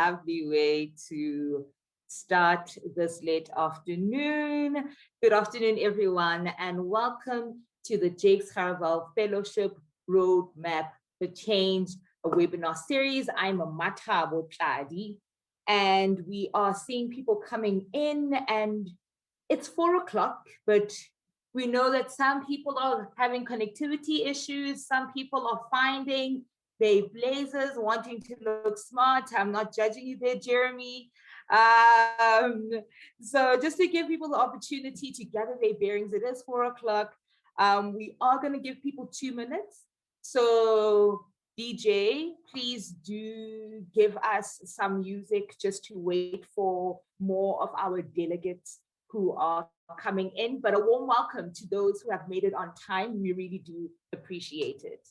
lovely way to start this late afternoon. Good afternoon, everyone, and welcome to the Jakes Gerwel Fellowship Roadmap for Change, a webinar series. I'm Mathabo Tlali, and we are seeing people coming in, and it's 4 o'clock, but we know that some people are having connectivity issues. Some people are finding their blazers, wanting to look smart. I'm not judging you there, Jeremy. So just to give people the opportunity to gather their bearings, it is 4 o'clock. We are going to give people 2 minutes. So DJ, please do give us some music just to wait for more of our delegates who are coming in, but a warm welcome to those who have made it on time. We really do appreciate it.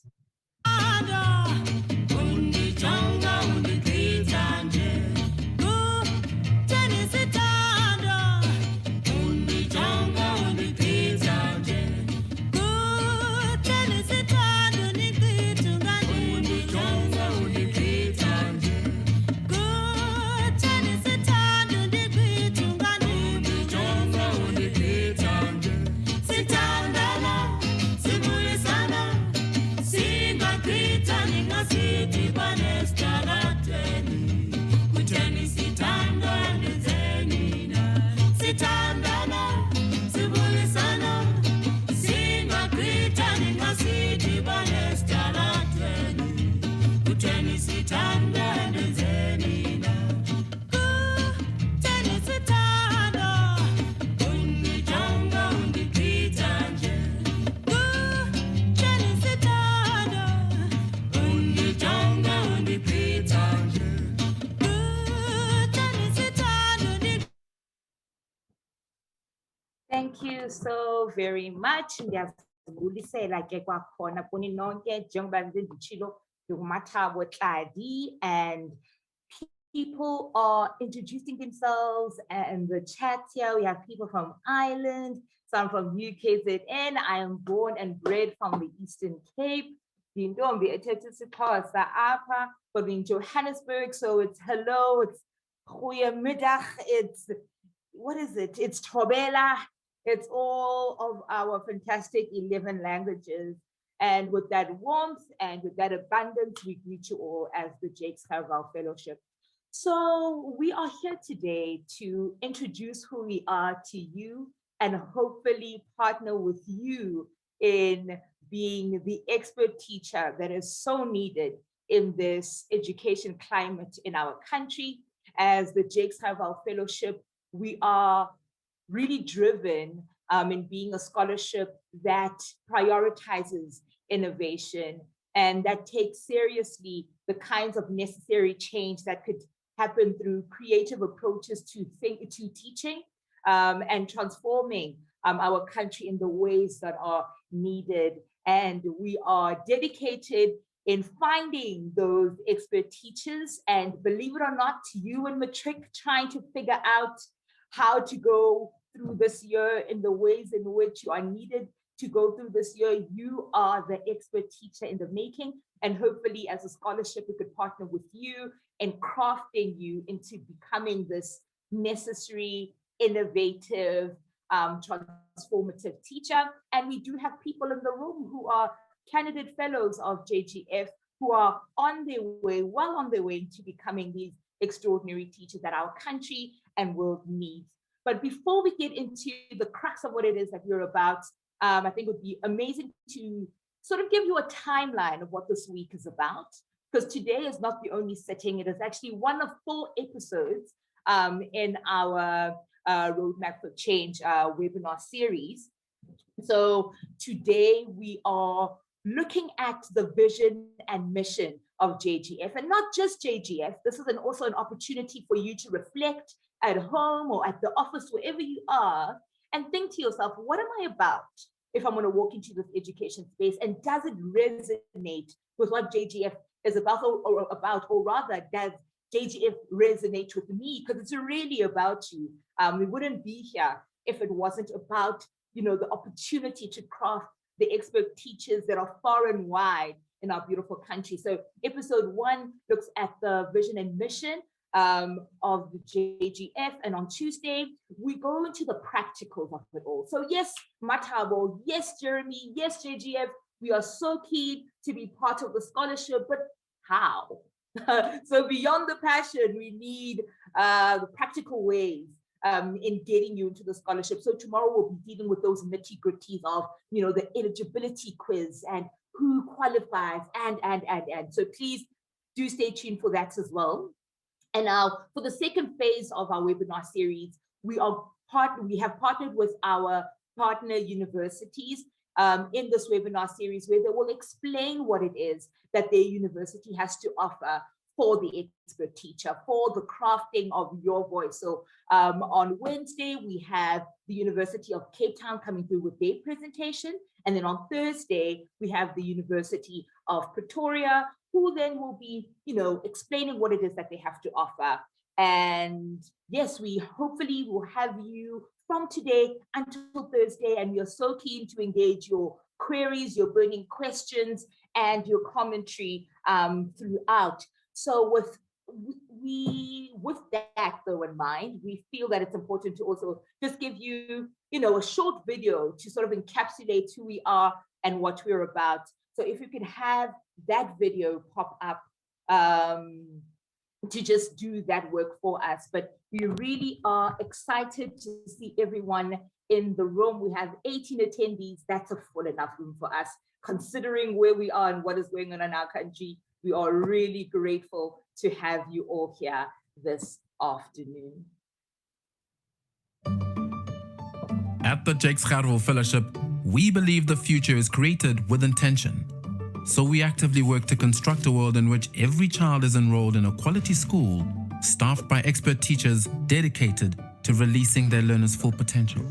Thank you so very much. And people are introducing themselves, and the chat here, we have people from Ireland, some from UKZN. I am born and bred from the Eastern Cape. But in Johannesburg, so it's hello, it's goeiemiddag, it's what is it? It's Thobela. It's all of our fantastic 11 languages. And with that warmth and with that abundance, we greet you all as the Jakes Gerwel Fellowship. So we are here today to introduce who we are to you and hopefully partner with you in being the expert teacher that is so needed in this education climate in our country. As the Jakes Gerwel Fellowship, we are really driven in being a scholarship that prioritizes innovation and that takes seriously the kinds of necessary change that could happen through creative approaches to teaching and transforming our country in the ways that are needed. And we are dedicated in finding those expert teachers, and believe it or not, you in matric trying to figure out how to go through this year in the ways in which you are needed to go through this year. You are the expert teacher in the making, and hopefully as a scholarship, we could partner with you in crafting you into becoming this necessary, innovative, transformative teacher. And we do have people in the room who are candidate fellows of JGF who are on their way, well on their way to becoming these extraordinary teachers that our country and world needs. But before we get into the crux of what it is that we're about, I think it would be amazing to sort of give you a timeline of what this week is about, because today is not the only setting. It is actually one of 4 episodes in our Roadmap for Change webinar series. So today we are looking at the vision and mission of JGF, and not just JGF. This is also an opportunity for you to reflect at home or at the office, wherever you are, and think to yourself, what am I about if I'm going to walk into this education space? And does it resonate with what JGF is about, or rather, does JGF resonate with me? Because it's really about you. We wouldn't be here if it wasn't about, the opportunity to craft the expert teachers that are far and wide in our beautiful country. So episode 1 looks at the vision and mission of the JGF. And on Tuesday, we go into the practicals of it all. So yes, Mathabo, yes, Jeremy, yes, JGF, we are so keen to be part of the scholarship, but how? So beyond the passion, we need the practical ways in getting you into the scholarship. So tomorrow we'll be dealing with those nitty-gritties of, the eligibility quiz and who qualifies and. So please do stay tuned for that as well. And now for the second phase of our webinar series, we have partnered with our partner universities in this webinar series, where they will explain what it is that their university has to offer for the expert teacher, for the crafting of your voice. So on Wednesday, we have the University of Cape Town coming through with their presentation. And then on Thursday, we have the University of Pretoria, who then will be, explaining what it is that they have to offer. And yes, we hopefully will have you from today until Thursday, and we are so keen to engage your queries, your burning questions, and your commentary throughout. So with that though in mind, we feel that it's important to also just give you, a short video to sort of encapsulate who we are and what we're about. So if you can have that video pop up to just do that work for us. But we really are excited to see everyone in the room. We have 18 attendees. That's a full enough room for us, considering where we are and what is going on in our country. We are really grateful to have you all here this afternoon. At the Jakes Gerwel Fellowship, we believe the future is created with intention. So we actively work to construct a world in which every child is enrolled in a quality school, staffed by expert teachers dedicated to releasing their learners' full potential.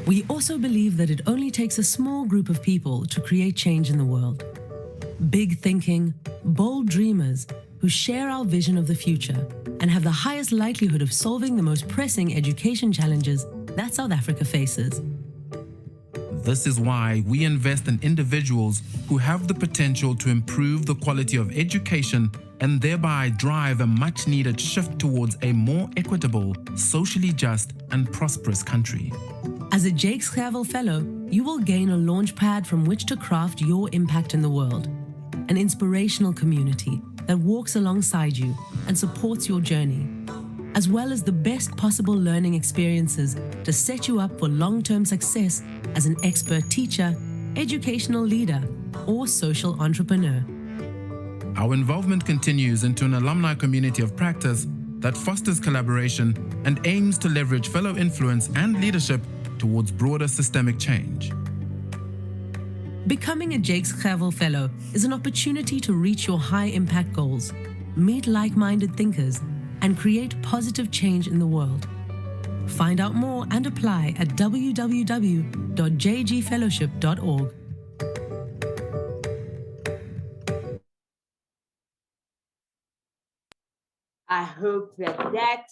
We also believe that it only takes a small group of people to create change in the world. Big thinking, bold dreamers who share our vision of the future and have the highest likelihood of solving the most pressing education challenges that South Africa faces. This is why we invest in individuals who have the potential to improve the quality of education and thereby drive a much-needed shift towards a more equitable, socially just, and prosperous country. As a Jakes Gerwel Fellow, you will gain a launch pad from which to craft your impact in the world, an inspirational community that walks alongside you and supports your journey, as well as the best possible learning experiences to set you up for long-term success as an expert teacher, educational leader, or social entrepreneur. Our involvement continues into an alumni community of practice that fosters collaboration and aims to leverage fellow influence and leadership towards broader systemic change. Becoming a Jakes Gerwel Fellow is an opportunity to reach your high-impact goals, meet like-minded thinkers, and create positive change in the world. Find out more and apply at www.jgfellowship.org. I hope that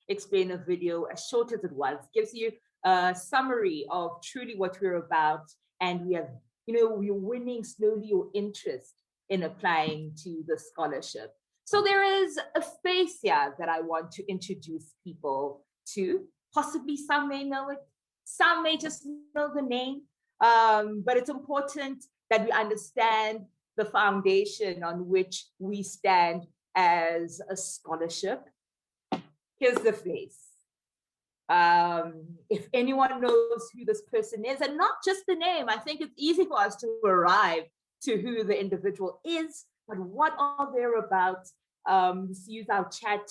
explainer video, as short as it was, gives you a summary of truly what we're about, and we have, we're winning slowly your interest in applying to the scholarship. So there is a space here that I want to introduce people to. Possibly some may know it, some may just know the name, but it's important that we understand the foundation on which we stand as a scholarship. Here's the face. If anyone knows who this person is, and not just the name, I think it's easy for us to arrive to who the individual is, but what are they about? Let's use our chat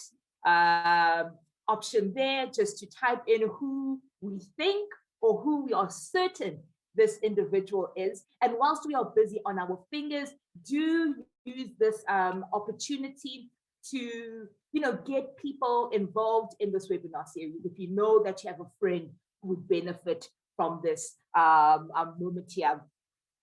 option there just to type in who we think or who we are certain this individual is. And whilst we are busy on our fingers, do use this opportunity to get people involved in this webinar series. If you know that you have a friend who would benefit from this moment here,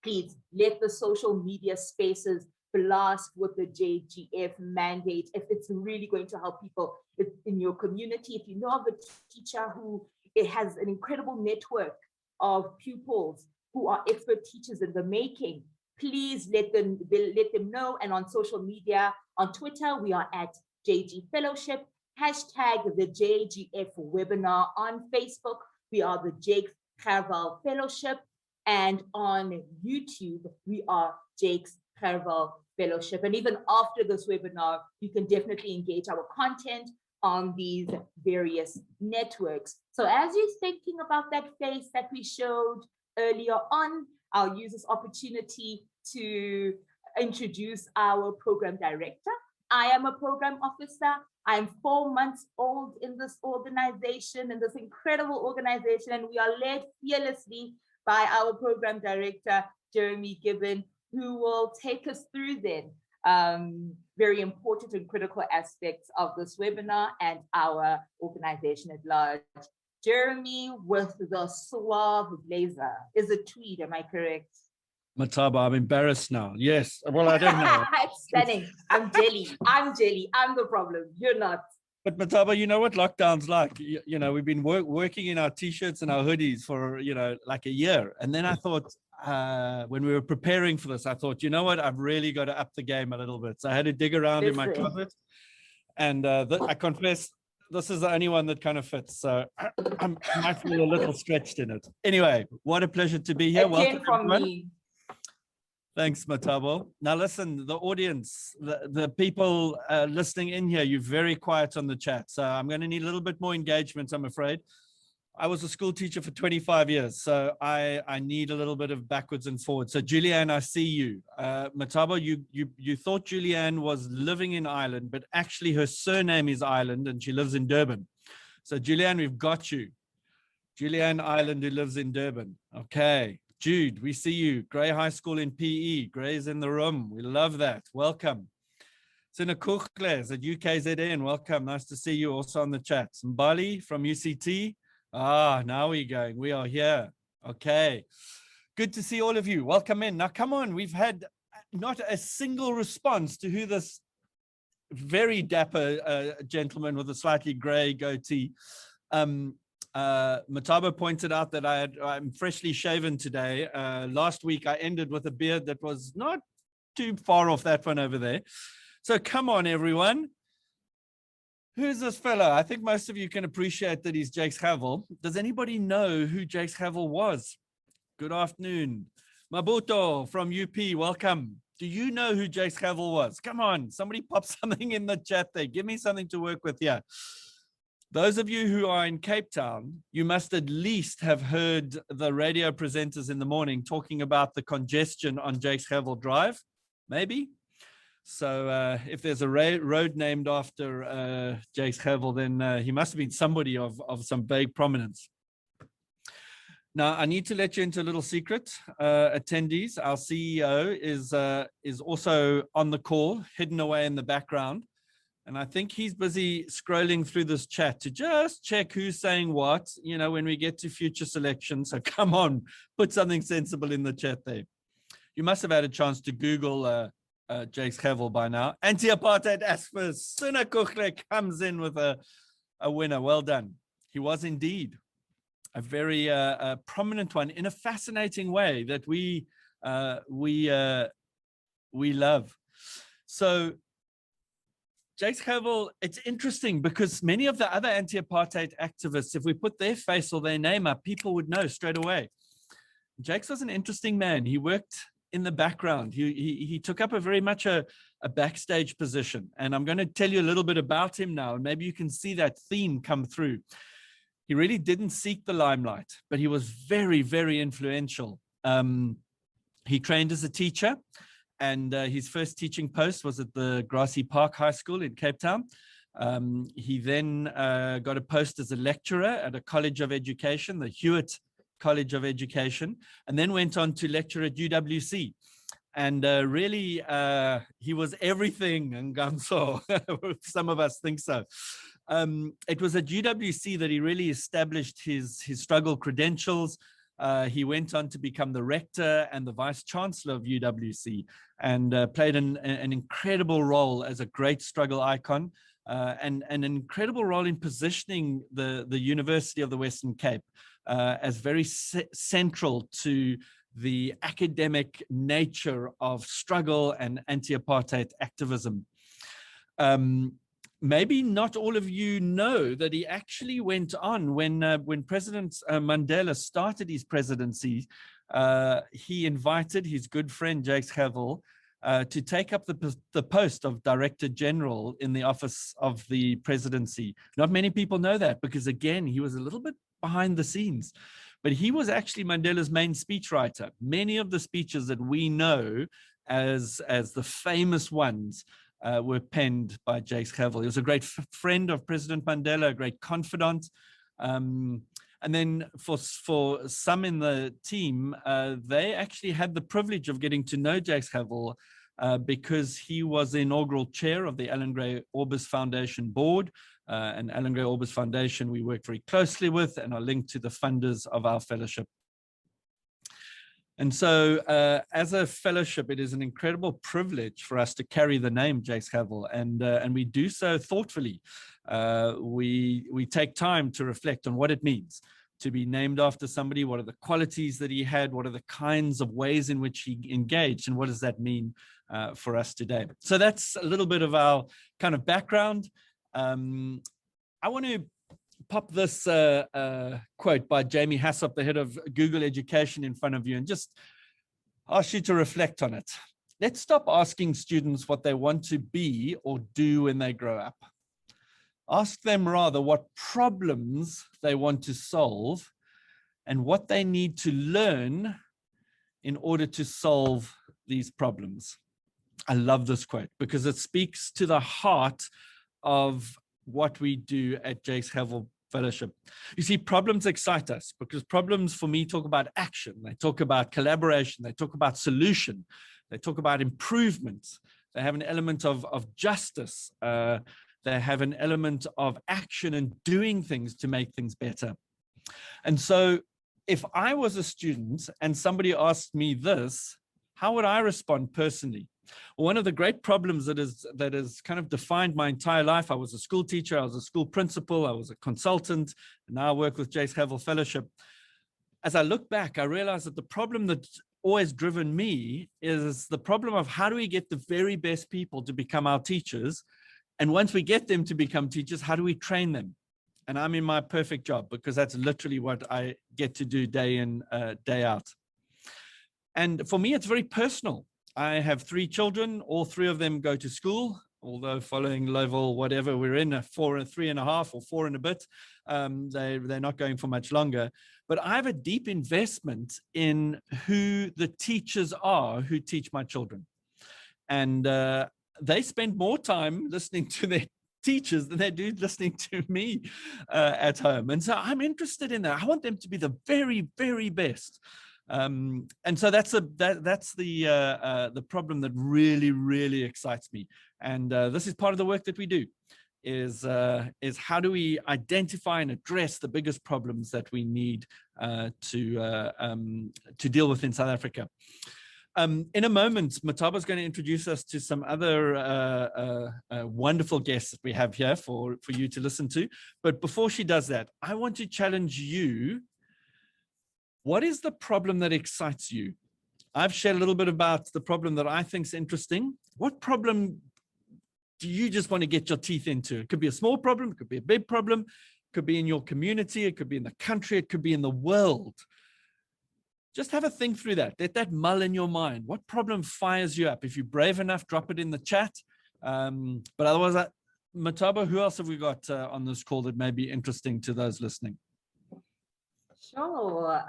please let the social media spaces blast with the JGF mandate if it's really going to help people in your community. If you know of a teacher who has an incredible network of pupils who are expert teachers in the making, please let them know. And on social media, on Twitter, we are at JG Fellowship, hashtag the JGF webinar on Facebook. We are the Jakes Gerwel Fellowship, and on YouTube, we are Jakes Gerwel Fellowship. And even after this webinar, you can definitely engage our content on these various networks. So as you're thinking about that face that we showed earlier on, I'll use this opportunity to introduce our program director. I am a program officer. I'm 4 months old in this organization, in this incredible organization, and we are led fearlessly by our program director, Jeremy Gibbon, who will take us through then very important and critical aspects of this webinar and our organization at large. Jeremy with the suave blazer. Is it tweed, am I correct? Mathabo, I'm embarrassed now. Yes, well, I don't know. It's stunning. I'm jelly. I'm the problem. You're not. But Mathabo, you know what lockdown's like? You know, we've been working in our t-shirts and our hoodies for, like a year. And then I thought, when we were preparing for this, I thought, you know what, I've really got to up the game a little bit. So I had to dig around in my closet. And I confess, this is the only one that kind of fits. So I might feel a little stretched in it. Anyway, what a pleasure to be here. Welcome from me. Thanks, Mathabo. Now listen, the audience, the people listening in here, you're very quiet on the chat. So I'm going to need a little bit more engagement, I'm afraid. I was a school teacher for 25 years, so I need a little bit of backwards and forwards. So Julianne, I see you. Mathabo, you thought Julianne was living in Ireland, but actually her surname is Ireland and she lives in Durban. So Julianne, we've got you. Julianne Ireland, who lives in Durban. Okay. Jude, we see you. Grey High School in PE. Grey's in the room. We love that. Welcome. Sinakukles at UKZN. Welcome. Nice to see you also on the chat. Mbali from UCT. Now we're going. We are here. Okay. Good to see all of you. Welcome in. Now, come on. We've had not a single response to who this very dapper gentleman with a slightly grey goatee. Mathabo pointed out that I'm freshly shaven today. Last week, I ended with a beard that was not too far off that one over there. So come on, everyone. Who's this fellow? I think most of you can appreciate that he's Jakes Gerwel. Does anybody know who Jakes Gerwel was? Good afternoon. Mabuto from UP, welcome. Do you know who Jakes Gerwel was? Come on, somebody pop something in the chat there. Give me something to work with here. Those of you who are in Cape Town, you must at least have heard the radio presenters in the morning talking about the congestion on Jakes Gerwel Drive, maybe. So if there's a road named after Jakes Gerwel, then he must have been somebody of some vague prominence. Now, I need to let you into a little secret, attendees. Our CEO is also on the call, hidden away in the background. And I think he's busy scrolling through this chat to just check who's saying what, when we get to future selections. So come on, put something sensible in the chat there. You must have had a chance to Google Jakes Gerwel by now. Anti-apartheid activist Sinakukle comes in with a winner. Well done. He was indeed a very prominent one in a fascinating way that we love. So Jakes Gerwel, it's interesting because many of the other anti-apartheid activists, if we put their face or their name up, people would know straight away. Jakes was an interesting man. He worked in the background. He took up a very much a backstage position. And I'm going to tell you a little bit about him now, and maybe you can see that theme come through. He really didn't seek the limelight, but he was very, very influential. He trained as a teacher. And his first teaching post was at the Grassy Park High School in Cape Town. He then got a post as a lecturer at a college of education, the Hewitt College of Education, and then went on to lecture at UWC. And really, he was everything, Ngamso. Some of us think so. It was at UWC that he really established his struggle credentials. He went on to become the rector and the vice chancellor of UWC and played an incredible role as a great struggle icon and an incredible role in positioning the University of the Western Cape as very central to the academic nature of struggle and anti-apartheid activism. maybe not all of you know that he actually went on when President Mandela started his presidency. He invited his good friend Jakes Gerwel to take up the post of Director General in the office of the presidency. Not many people know that because, again, he was a little bit behind the scenes, but he was actually Mandela's main speechwriter. Many of the speeches that we know as the famous ones were penned by Jakes Gerwel. He was a great friend of President Mandela, a great confidant. And then for some in the team, they actually had the privilege of getting to know Jakes Gerwel because he was the inaugural chair of the Alan Gray Orbis Foundation board. And Alan Gray Orbis Foundation we work very closely with and are linked to the funders of our fellowship. And so as a fellowship, it is an incredible privilege for us to carry the name Jakes Gerwel, and we do so thoughtfully. We take time to reflect on what it means to be named after somebody. What are the qualities that he had? What are the kinds of ways in which he engaged? And what does that mean for us today? So that's a little bit of our kind of background. I want to pop this quote by Jamie Hassop, the head of Google Education, in front of you and just ask you to reflect on it. Let's stop asking students what they want to be or do when they grow up. Ask them rather what problems they want to solve and what they need to learn in order to solve these problems. I love this quote because it speaks to the heart of what we do at Jakes Gerwel Fellowship. You see, problems excite us because problems for me talk about action. They talk about collaboration. They talk about solution. They talk about improvement. They have an element of justice. They have an element of action and doing things to make things better. And so if I was a student and somebody asked me this, how would I respond personally? One of the great problems that has kind of defined my entire life, I was a school teacher, I was a school principal, I was a consultant, and now I work with Jakes Gerwel Fellowship. As I look back, I realized that the problem that's always driven me is the problem of how do we get the very best people to become our teachers? And once we get them to become teachers, how do we train them? And I'm in my perfect job because that's literally what I get to do day in, day out. And for me, it's very personal. I have 3 children. All 3 of them go to school, although following level, whatever we're in, 4 and 3.5 or 4 and a bit, they're not going for much longer. But I have a deep investment in who the teachers are who teach my children. And they spend more time listening to their teachers than they do listening to me at home. And so I'm interested in that. I want them to be the very, very best. And so that's the problem that really, really excites me. And this is part of the work that we do is how do we identify and address the biggest problems that we need to deal with in South Africa. In a moment, Mathabo is going to introduce us to some other wonderful guests that we have here for you to listen to. But before she does that, I want to challenge you. What is the problem that excites you? I've shared a little bit about the problem that I think is interesting. What problem do you just want to get your teeth into? It could be a small problem. It could be a big problem. It could be in your community. It could be in the country. It could be in the world. Just have a think through that. Let that mull in your mind. What problem fires you up? If you're brave enough, drop it in the chat. But otherwise, Mathabo, who else have we got on this call that may be interesting to those listening? Sure.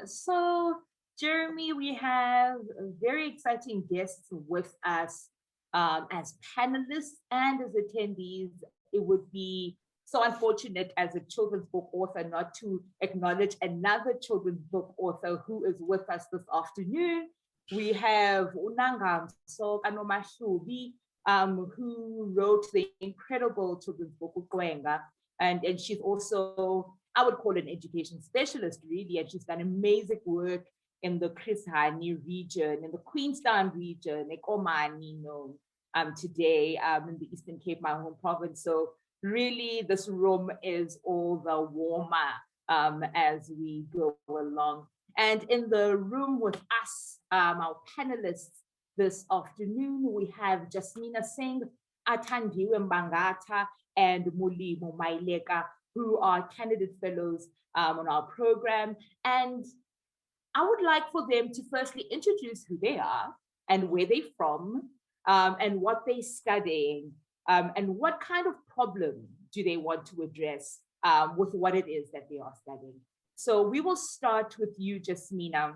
So, Jeremy, we have very exciting guests with us as panelists and as attendees. It would be so unfortunate as a children's book author not to acknowledge another children's book author who is with us this afternoon. We have Unangam Anomashubi, who wrote the incredible children's book Ukwenga, and she's also, I would call an education specialist really, and she's done amazing work in the Chris Hani region, in the Queenstown region, Ekomani, today in the Eastern Cape, my home province. So really, this room is all the warmer as we go along. And in the room with us, our panelists this afternoon, we have Jasmina Singh. Athandiwe Mbangata and Mulimo Maileka, who are candidate fellows on our program. And I would like for them to firstly introduce who they are and where they're from, and what they're studying, and what kind of problem do they want to address with what it is that they are studying. So we will start with you, Jasmina.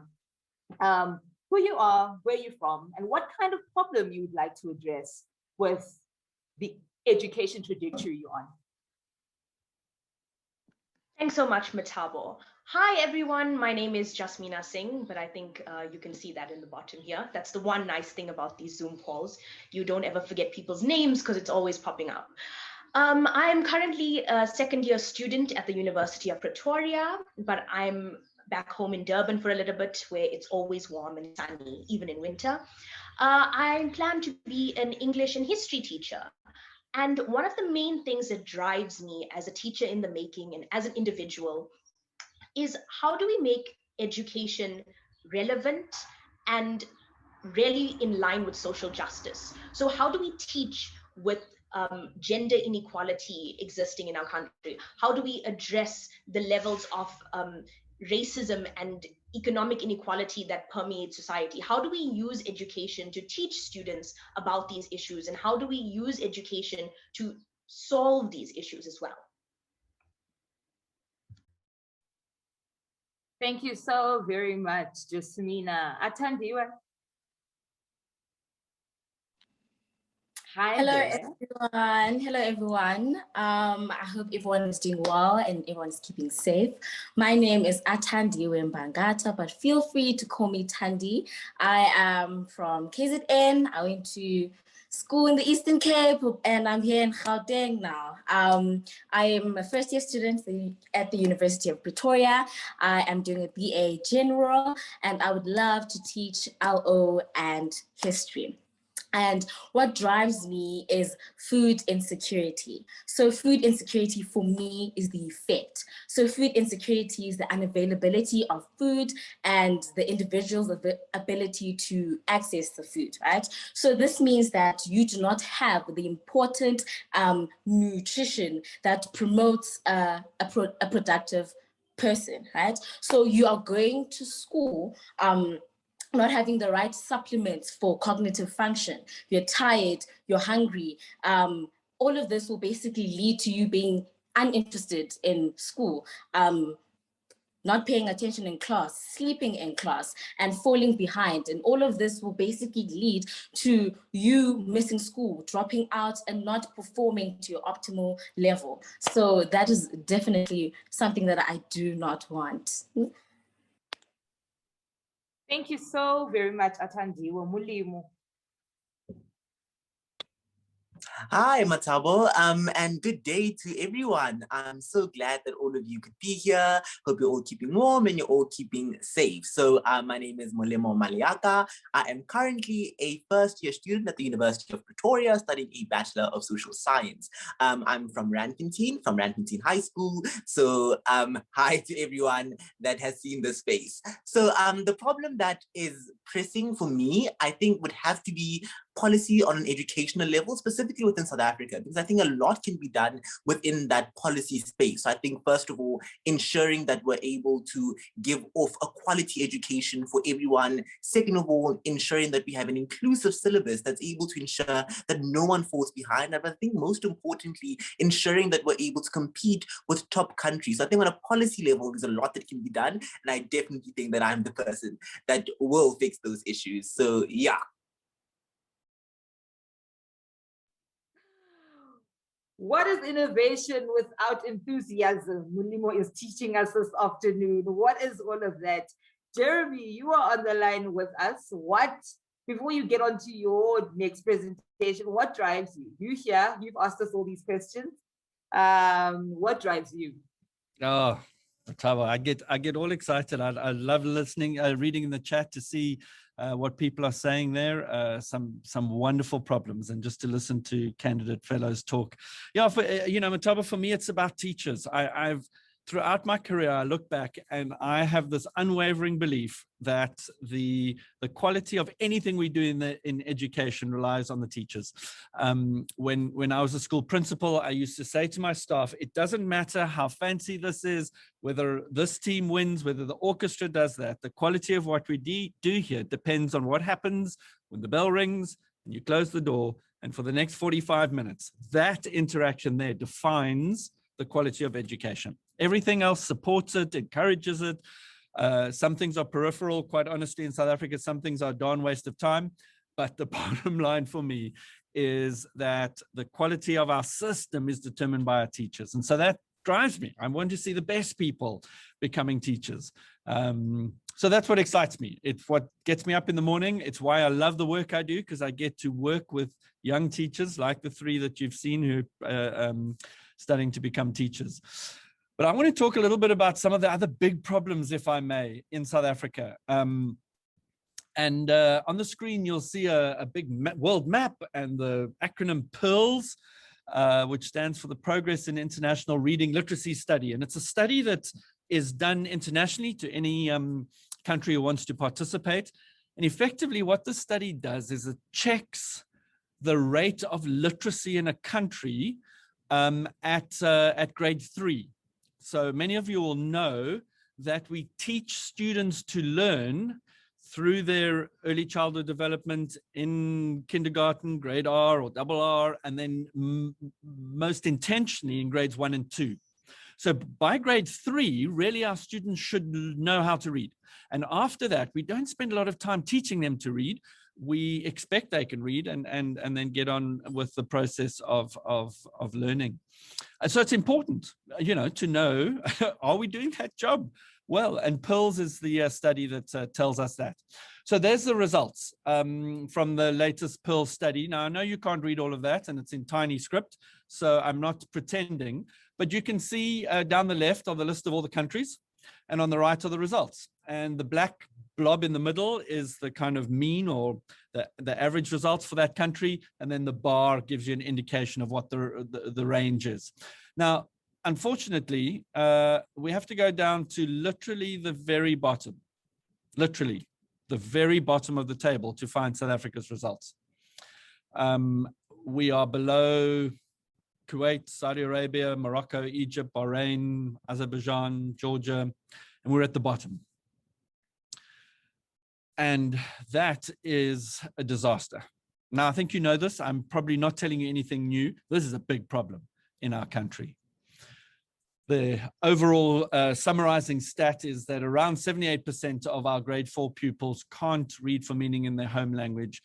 Who you are, where you're from, and what kind of problem you would like to address with the education trajectory you're on. Thanks so much, Mathabo. Hi, everyone. My name is Jasmina Singh, but I think you can see that in the bottom here. That's the one nice thing about these Zoom calls. You don't ever forget people's names because it's always popping up. I'm currently a second-year student at the University of Pretoria, but I'm back home in Durban for a little bit, where it's always warm and sunny, even in winter. I plan to be an English and history teacher. And one of the main things that drives me as a teacher in the making and as an individual is, how do we make education relevant and really in line with social justice? So how do we teach with gender inequality existing in our country? How do we address the levels of racism and economic inequality that permeate society? How do we use education to teach students about these issues? And how do we use education to solve these issues as well? Thank you so very much, Jasmina. Athandiwe. Hi Hello, there. everyone. Hello, everyone. I hope everyone is doing well and everyone is keeping safe. My name is Athandiwe Mbangata, but feel free to call me Thandi. I am from KZN. I went to school in the Eastern Cape, and I'm here in Gauteng now. I am a first-year student at the University of Pretoria. I am doing a BA General, and I would love to teach LO and history. And what drives me is food insecurity. So food insecurity for me is the effect. So food insecurity is the unavailability of food and the individual's ability to access the food, right? So this means that you do not have the important nutrition that promotes a productive person, right? So you are going to school not having the right supplements for cognitive function, you're tired, you're hungry, all of this will basically lead to you being uninterested in school, not paying attention in class, sleeping in class, and falling behind. And all of this will basically lead to you missing school, dropping out, and not performing to your optimal level. So that is definitely something that I do not want. Thank you so very much, Athandiwe. Mulimo. Hi, Mathabo, and good day to everyone. I'm so glad that all of you could be here. Hope you're all keeping warm and you're all keeping safe. So my name is Molemo Maliaka. I am currently a first-year student at the University of Pretoria studying a Bachelor of Social Science. I'm from Randfontein High School. So hi to everyone that has seen this space. So the problem that is pressing for me, I think, would have to be policy on an educational level, specifically within South Africa, because I think a lot can be done within that policy space. So I think, first of all, ensuring that we're able to give off a quality education for everyone. Second of all, ensuring that we have an inclusive syllabus that's able to ensure that no one falls behind. And I think most importantly, ensuring that we're able to compete with top countries. So I think on a policy level, there's a lot that can be done. And I definitely think that I'm the person that will fix those issues. So yeah. What is innovation without enthusiasm? Mulimo is teaching us this afternoon. What is all of that? Jeremy, you are on the line with us. Before you get on to your next presentation, what drives you? You here, you've asked us all these questions. What drives you? Oh, Mathabo, I get all excited. I love listening, reading in the chat to see what people are saying there. Some wonderful problems, and just to listen to candidate fellows talk. Yeah, Mathabo, for me, it's about teachers. I've throughout my career, I look back and I have this unwavering belief that the quality of anything we do in education relies on the teachers. When I was a school principal, I used to say to my staff, it doesn't matter how fancy this is, whether this team wins, whether the orchestra does that, the quality of what we do here depends on what happens when the bell rings and you close the door, and for the next 45 minutes, that interaction there defines the quality of education. Everything else supports it, encourages it. Some things are peripheral, quite honestly, in South Africa. Some things are a darn waste of time. But the bottom line for me is that the quality of our system is determined by our teachers. And so that drives me. I want to see the best people becoming teachers. So that's what excites me. It's what gets me up in the morning. It's why I love the work I do, because I get to work with young teachers like the three that you've seen who are studying to become teachers. But I want to talk a little bit about some of the other big problems, if I may, in South Africa. On the screen, you'll see a big world map and the acronym PIRLS, which stands for the Progress in International Reading Literacy Study. And it's a study that is done internationally to any country who wants to participate. And effectively, what this study does is it checks the rate of literacy in a country at grade 3. So many of you will know that we teach students to learn through their early childhood development in kindergarten, grade R or double R, and then most intentionally in grades 1 and 2. So by grade 3, really our students should know how to read. And after that, we don't spend a lot of time teaching them to read. We expect they can read and then get on with the process of learning. And so it's important, to know, are we doing that job well? And PIRLS is the study that tells us that. So there's the results from the latest PIRLS study. Now, I know you can't read all of that, and it's in tiny script, so I'm not pretending, but you can see down the left are the list of all the countries, and on the right are the results. And the black blob in the middle is the kind of mean or the average results for that country. And then the bar gives you an indication of what the range is. Now, unfortunately, we have to go down to literally the very bottom, literally the very bottom of the table to find South Africa's results. We are below Kuwait, Saudi Arabia, Morocco, Egypt, Bahrain, Azerbaijan, Georgia, and we're at the bottom. And that is a disaster. Now, I think you know this. I'm probably not telling you anything new. This is a big problem in our country. The overall summarizing stat is that around 78% of our grade 4 pupils can't read for meaning in their home language.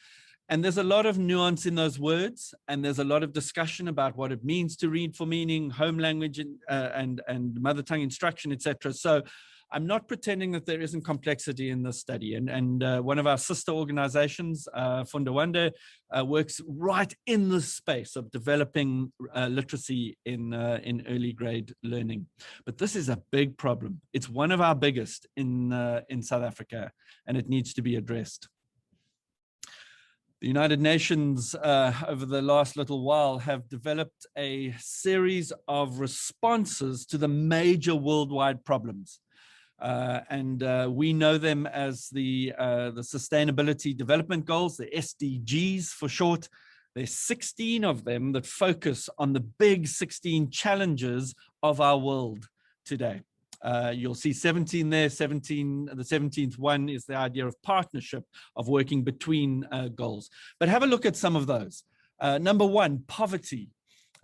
And there's a lot of nuance in those words, and there's a lot of discussion about what it means to read for meaning, home language and mother tongue instruction, etc. So I'm not pretending that there isn't complexity in this study. And one of our sister organizations, Fundawande, works right in the space of developing literacy in early grade learning. But this is a big problem. It's one of our biggest in South Africa, and it needs to be addressed. The United Nations, over the last little while, have developed a series of responses to the major worldwide problems. We know them as the Sustainability Development Goals, the SDGs for short. There's 16 of them that focus on the big 16 challenges of our world today. You'll see 17 there, the 17th one is the idea of partnership, of working between goals. But have a look at some of those. Number 1, poverty.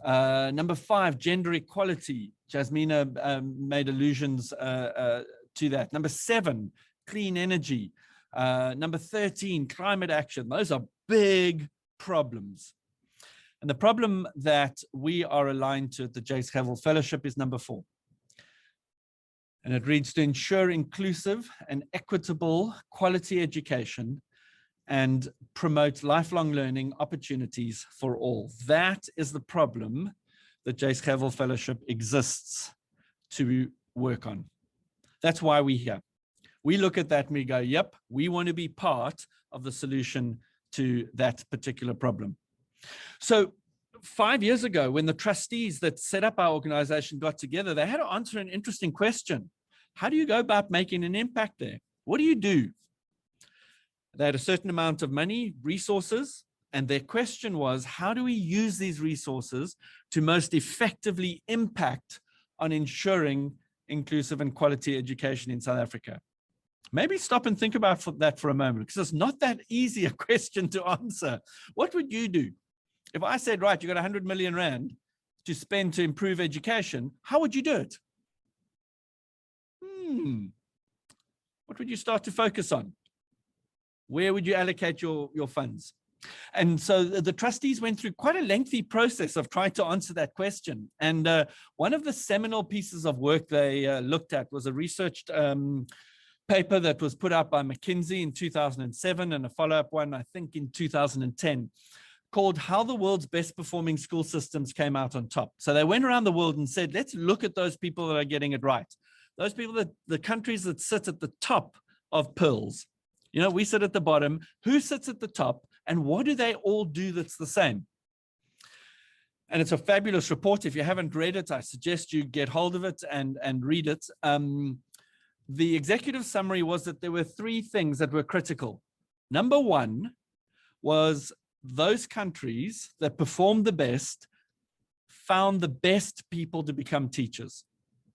Number 5, gender equality. Jasmina made allusions to that. Number 7, clean energy. Number 13, climate action. Those are big problems. And the problem that we are aligned to at the Jakes Gerwel Fellowship is number 4. And it reads, to ensure inclusive and equitable quality education and promote lifelong learning opportunities for all. That is the problem that Jakes Gerwel Fellowship exists to work on. That's why we're here. We look at that and we go, yep, we want to be part of the solution to that particular problem. So 5 years ago, when the trustees that set up our organization got together, they had to answer an interesting question. How do you go about making an impact there? What do you do? They had a certain amount of money, resources, and their question was, how do we use these resources to most effectively impact on ensuring inclusive and quality education in South Africa? Maybe stop and think about that for a moment, because it's not that easy a question to answer. What would you do? If I said, right, you got 100 million rand to spend to improve education, how would you do it? What would you start to focus on? Where would you allocate your funds? And so the trustees went through quite a lengthy process of trying to answer that question. And one of the seminal pieces of work they looked at was a researched paper that was put out by McKinsey in 2007 and a follow-up one, I think, in 2010, called How the World's Best Performing School Systems Came Out on Top. So they went around the world and said, let's look at those people that are getting it right. Those people, that the countries that sit at the top of pearls. You know, we sit at the bottom. Who sits at the top? And what do they all do that's the same? And it's a fabulous report. If you haven't read it, I suggest you get hold of it and read it. The executive summary was that there were 3 things that were critical. Number one was those countries that performed the best found the best people to become teachers.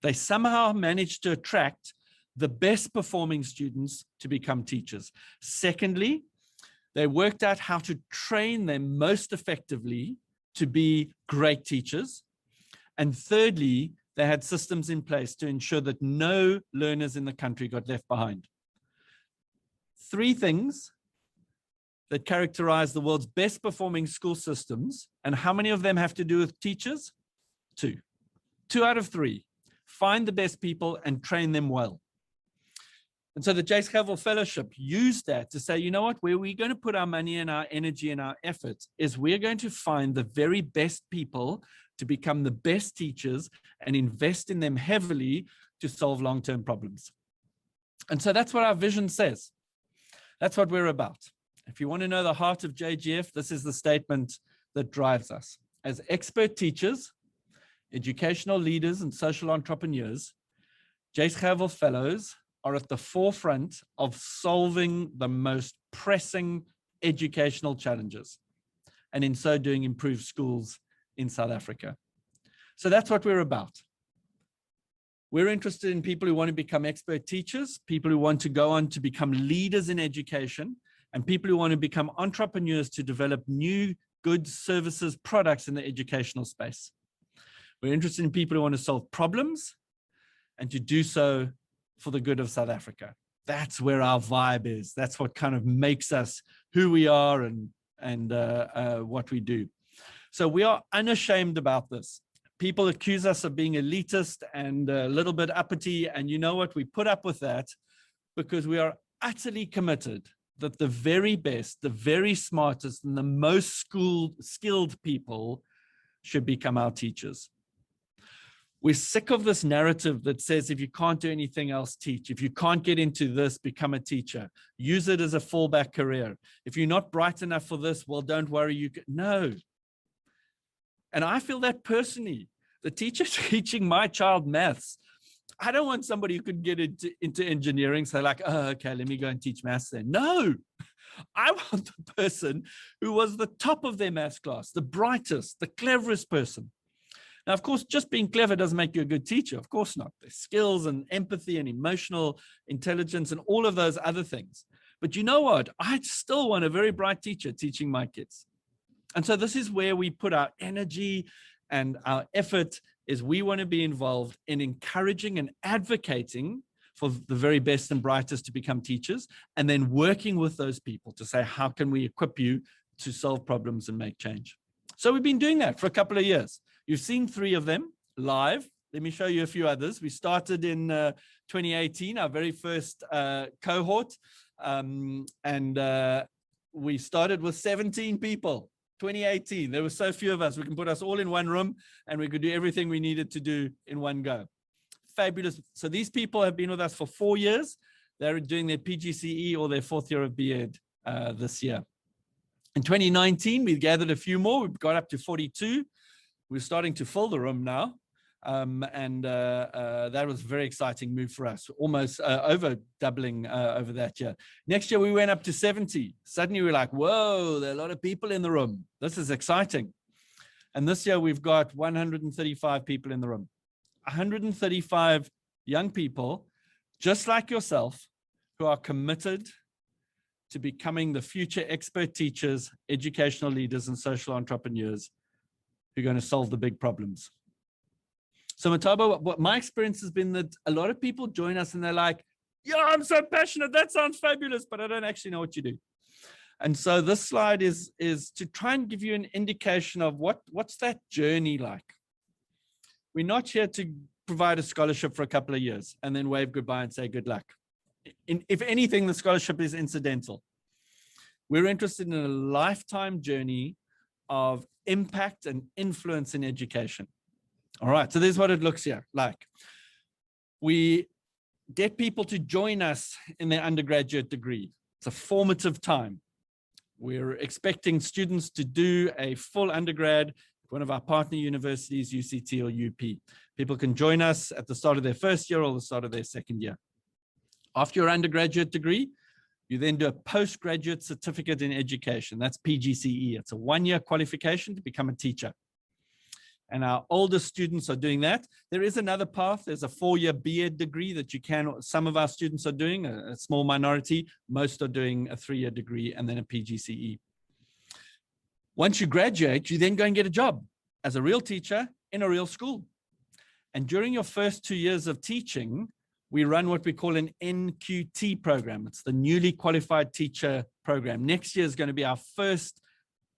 They somehow managed to attract the best performing students to become teachers. Secondly, they worked out how to train them most effectively to be great teachers. And thirdly, they had systems in place to ensure that no learners in the country got left behind. 3 things that characterize the world's best performing school systems. And how many of them have to do with teachers? 2. 2 out of 3. Find the best people and train them well. And so the Jakes Gerwel Fellowship used that to say, you know what, where we're going to put our money and our energy and our effort is we're going to find the very best people to become the best teachers and invest in them heavily to solve long-term problems. And so that's what our vision says. That's what we're about. If you want to know the heart of JGF, this is the statement that drives us. As expert teachers, educational leaders, and social entrepreneurs, Jakes Gerwel Fellows are at the forefront of solving the most pressing educational challenges, and in so doing, improve schools in South Africa. So that's what we're about. We're interested in people who want to become expert teachers, people who want to go on to become leaders in education, and people who want to become entrepreneurs to develop new goods, services, products in the educational space. We're interested in people who want to solve problems and to do so for the good of South Africa. That's where our vibe is. That's what kind of makes us who we are and what we do. So we are unashamed about this. People accuse us of being elitist and a little bit uppity. And you know what? We put up with that because we are utterly committed that the very best, the very smartest, and the most skilled people should become our teachers. We're sick of this narrative that says, if you can't do anything else, teach. If you can't get into this, become a teacher. Use it as a fallback career. If you're not bright enough for this, well, don't worry. You can. No. And I feel that personally. The teacher teaching my child maths, I don't want somebody who could get into engineering, say like, oh, okay, let me go and teach maths then. No. I want the person who was the top of their maths class, the brightest, the cleverest person. Now, of course, just being clever doesn't make you a good teacher. Of course not. There's skills and empathy and emotional intelligence and all of those other things. But you know what? I still want a very bright teacher teaching my kids. And so this is where we put our energy and our effort, is we want to be involved in encouraging and advocating for the very best and brightest to become teachers, and then working with those people to say, how can we equip you to solve problems and make change? So we've been doing that for a couple of years. You've seen 3 of them live. Let me show you a few others. We started in 2018, our very first cohort. We started with 17 people, 2018. There were so few of us. We can put us all in one room and we could do everything we needed to do in one go. Fabulous. So these people have been with us for 4 years. They're doing their PGCE or their 4th year of B.Ed this year. In 2019, we gathered a few more. We've got up to 42. We're starting to fill the room now. That was a very exciting move for us, almost over doubling over that year. Next year, we went up to 70. Suddenly, we're like, whoa, there are a lot of people in the room. This is exciting. And this year, we've got 135 people in the room. 135 young people, just like yourself, who are committed to becoming the future expert teachers, educational leaders, and social entrepreneurs who are going to solve the big problems. So Mathabo, what my experience has been that a lot of people join us and they're like, yeah, I'm so passionate. That sounds fabulous, but I don't actually know what you do. And so this slide is to try and give you an indication of what's that journey like. We're not here to provide a scholarship for a couple of years and then wave goodbye and say good luck. If anything, the scholarship is incidental. We're interested in a lifetime journey of impact and influence in education. All right, so this is what it looks here like. We get people to join us in their undergraduate degree. It's a formative time. We're expecting students to do a full undergrad at one of our partner universities, UCT or UP. People can join us at the start of their first year or the start of their second year. After your undergraduate degree, you then do a postgraduate certificate in education. That's PGCE. It's a one-year qualification to become a teacher. And our oldest students are doing that. There is another path. There's a 4-year BEd degree that you can, some of our students are doing, a small minority. Most are doing a 3-year degree and then a PGCE. Once you graduate, you then go and get a job as a real teacher in a real school. And during your first 2 years of teaching, we run what we call an NQT program. It's the newly qualified teacher program. Next year is going to be our first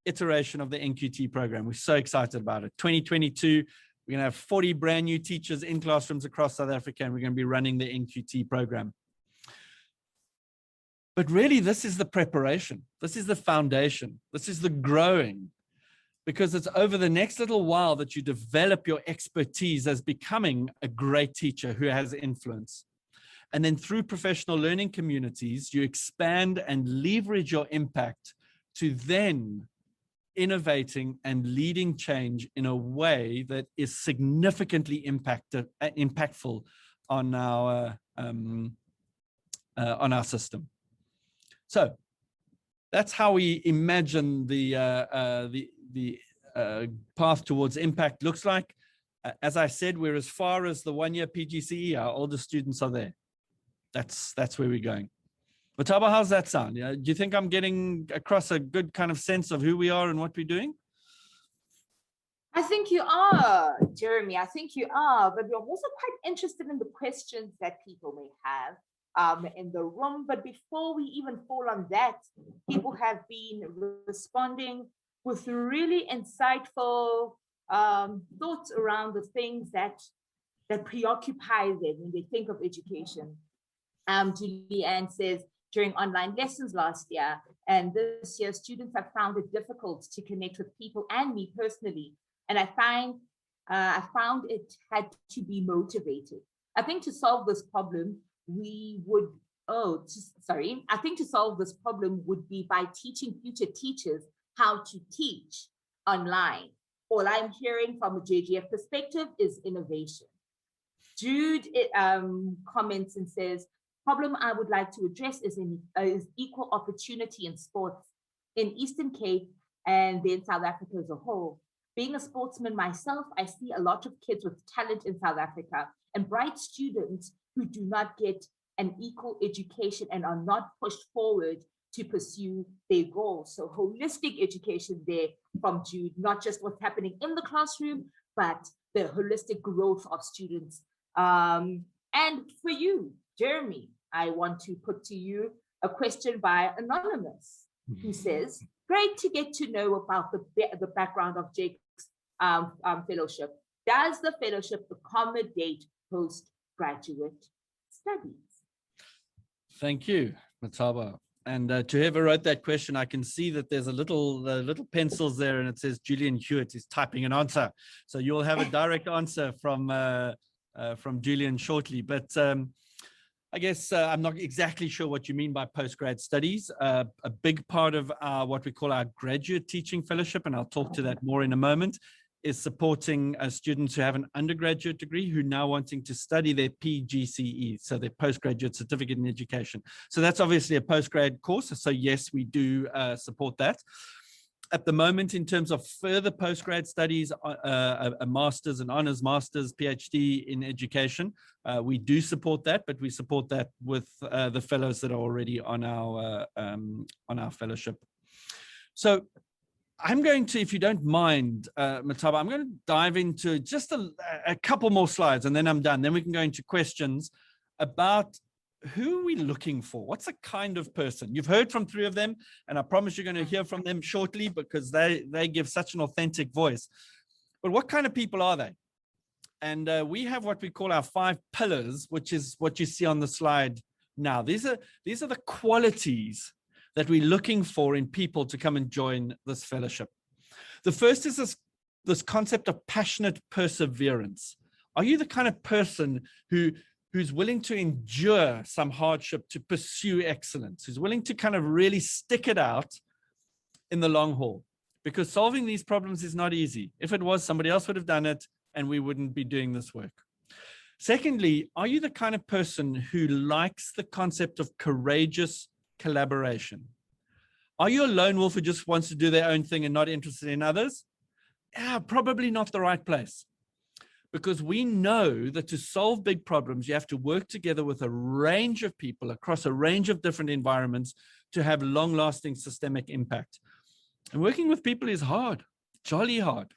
iteration of the NQT program. We're so excited about it. 2022, we're going to have 40 brand new teachers in classrooms across South Africa, and we're going to be running the NQT program. But really, this is the preparation. This is the foundation. This is the growing, because it's over the next little while that you develop your expertise as becoming a great teacher who has influence. And then through professional learning communities, you expand and leverage your impact to then innovating and leading change in a way that is significantly impactful on our system. So that's how we imagine the path towards impact looks like. As I said, we're as far as the 1-year PGCE. Our oldest students are there. That's where we're going. Mathabo, how's that sound? Do you think I'm getting across a good kind of sense of who we are and what we're doing? I think you are, Jeremy. I think you are, but we're also quite interested in the questions that people may have in the room. But before we even fall on that, people have been responding with really insightful thoughts around the things that preoccupy them when they think of education. Julianne says, during online lessons last year and this year, students have found it difficult to connect with people and me personally. And I found it had to be motivated. I think to solve this problem, I think to solve this problem would be by teaching future teachers how to teach online. All I'm hearing from a JGF perspective is innovation. Jude comments and says, problem I would like to address is equal opportunity in sports in Eastern Cape and then South Africa as a whole. Being a sportsman myself, I see a lot of kids with talent in South Africa and bright students who do not get an equal education and are not pushed forward to pursue their goals. So holistic education there from Jude, not just what's happening in the classroom, but the holistic growth of students. And for you, Jeremy, I want to put to you a question by Anonymous, who says, great to get to know about the background of Jakes Fellowship. Does the fellowship accommodate postgraduate studies? Thank you, Mathabo. And to whoever wrote that question, I can see that there's a little pencils there, and it says Julian Hewitt is typing an answer. So you'll have a direct answer from Julian shortly. But I guess I'm not exactly sure what you mean by postgrad studies. A big part of what we call our graduate teaching fellowship, and I'll talk to that more in a moment, is supporting students who have an undergraduate degree who are now wanting to study their PGCE, so their postgraduate certificate in education. So that's obviously a postgrad course. So yes, we do support that. At the moment, in terms of further postgrad studies, a master's, an honors master's, PhD in education, we do support that, but we support that with the fellows that are already on our fellowship. So I'm going to, if you don't mind, Mathabo, I'm going to dive into just a couple more slides and then I'm done. Then we can go into questions about who are we looking for? What's the kind of person? You've heard from 3 of them, and I promise you're going to hear from them shortly because they give such an authentic voice. But what kind of people are they? And we have what we call our 5 pillars, which is what you see on the slide now. These are the qualities that we're looking for in people to come and join this fellowship. The first is this concept of passionate perseverance. Are you the kind of person who's willing to endure some hardship to pursue excellence, who's willing to kind of really stick it out in the long haul? Because solving these problems is not easy. If it was, somebody else would have done it and we wouldn't be doing this work. Secondly, are you the kind of person who likes the concept of courageous collaboration? Are you a lone wolf who just wants to do their own thing and not interested in others? Yeah, probably not the right place. Because we know that to solve big problems, you have to work together with a range of people across a range of different environments to have long-lasting systemic impact. And working with people is hard, jolly hard.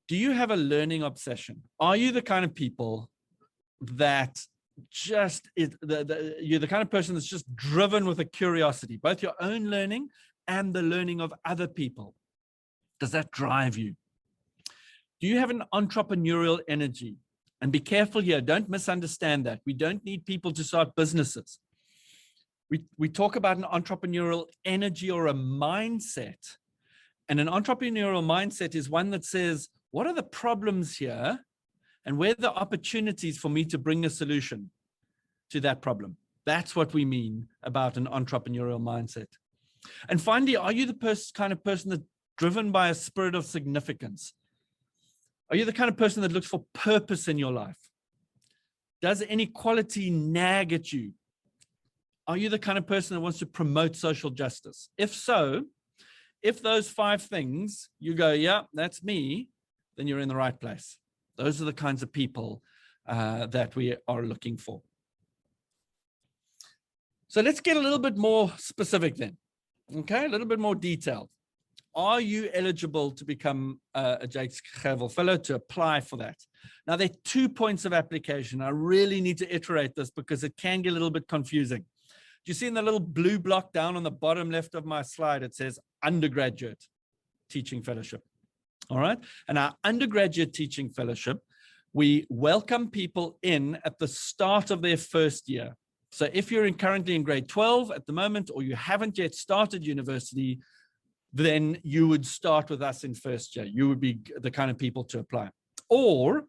Do you have a learning obsession? Are you the kind of people that you're the kind of person that's just driven with a curiosity, both your own learning and the learning of other people? Does that drive you? Do you have an entrepreneurial energy? And be careful here, don't misunderstand that. We don't need people to start businesses. We talk about an entrepreneurial energy or a mindset. And an entrepreneurial mindset is one that says, what are the problems here? And where are the opportunities for me to bring a solution to that problem? That's what we mean about an entrepreneurial mindset. And finally, are you the kind of person that's driven by a spirit of significance? Are you the kind of person that looks for purpose in your life? Does inequality nag at you? Are you the kind of person that wants to promote social justice? If so, if those 5 things, you go, yeah, that's me, then you're in the right place. Those are the kinds of people that we are looking for. So let's get a little bit more specific then. Okay, a little bit more detailed. Are you eligible to become a Jakes Gerwel Fellow, to apply for that? Now, there are 2 points of application. I really need to iterate this because it can get a little bit confusing. Do you see in the little blue block down on the bottom left of my slide, it says undergraduate teaching fellowship. All right. And our undergraduate teaching fellowship, we welcome people in at the start of their first year. So if you're currently in grade 12 at the moment, or you haven't yet started university, then you would start with us in first year. You would be the kind of people to apply. Or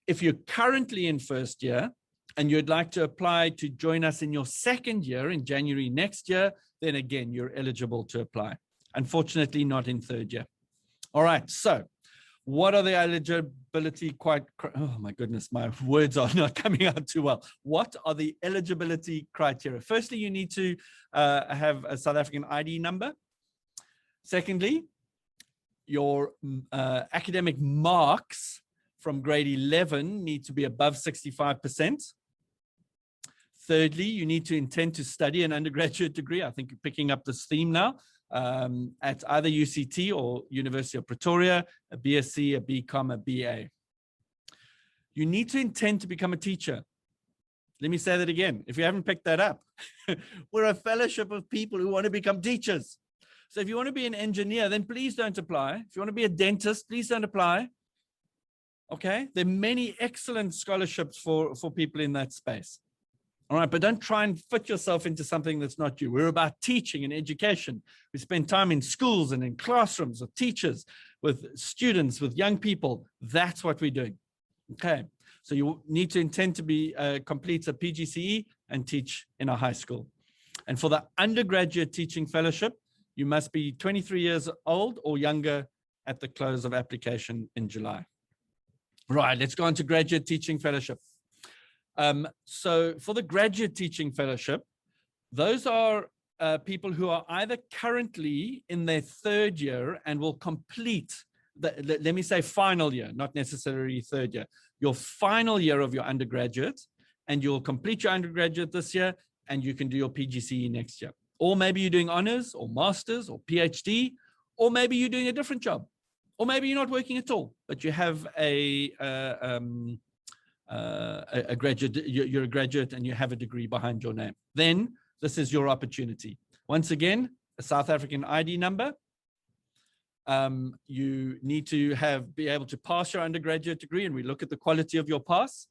if you're currently in first year and you'd like to apply to join us in your second year in January next year, then again, you're eligible to apply. Unfortunately, not in third year. All right, so what are the eligibility oh my goodness, my words are not coming out too well. What are the eligibility criteria? Firstly, you need to have a South African ID number. Secondly, your academic marks from grade 11 need to be above 65%. Thirdly, you need to intend to study an undergraduate degree. I think you're picking up this theme now, at either UCT or University of Pretoria, a BSc, a BCom, a BA. You need to intend to become a teacher. Let me say that again. If you haven't picked that up, we're a fellowship of people who want to become teachers. So if you want to be an engineer, then please don't apply. If you want to be a dentist, please don't apply. Okay, there are many excellent scholarships for people in that space. All right, but don't try and fit yourself into something that's not you. We're about teaching and education. We spend time in schools and in classrooms with teachers, with students, with young people. That's what we're doing. Okay, So you need to intend to be complete a PGCE and teach in a high school. And for the undergraduate teaching fellowship, you must be 23 years old or younger at the close of application in July. Right, let's go on to graduate teaching fellowship. So for the graduate teaching fellowship, those are people who are either currently in their third year and will complete let me say final year, not necessarily third year, your final year of your undergraduate, and you'll complete your undergraduate this year, and you can do your PGCE next year. Or maybe you're doing honors or masters or PhD, or maybe you're doing a different job, or maybe you're not working at all, but you have a graduate, you're a graduate and you have a degree behind your name. Then this is your opportunity. Once again, a South African ID number. You need to be able to pass your undergraduate degree, and we look at the quality of your pass.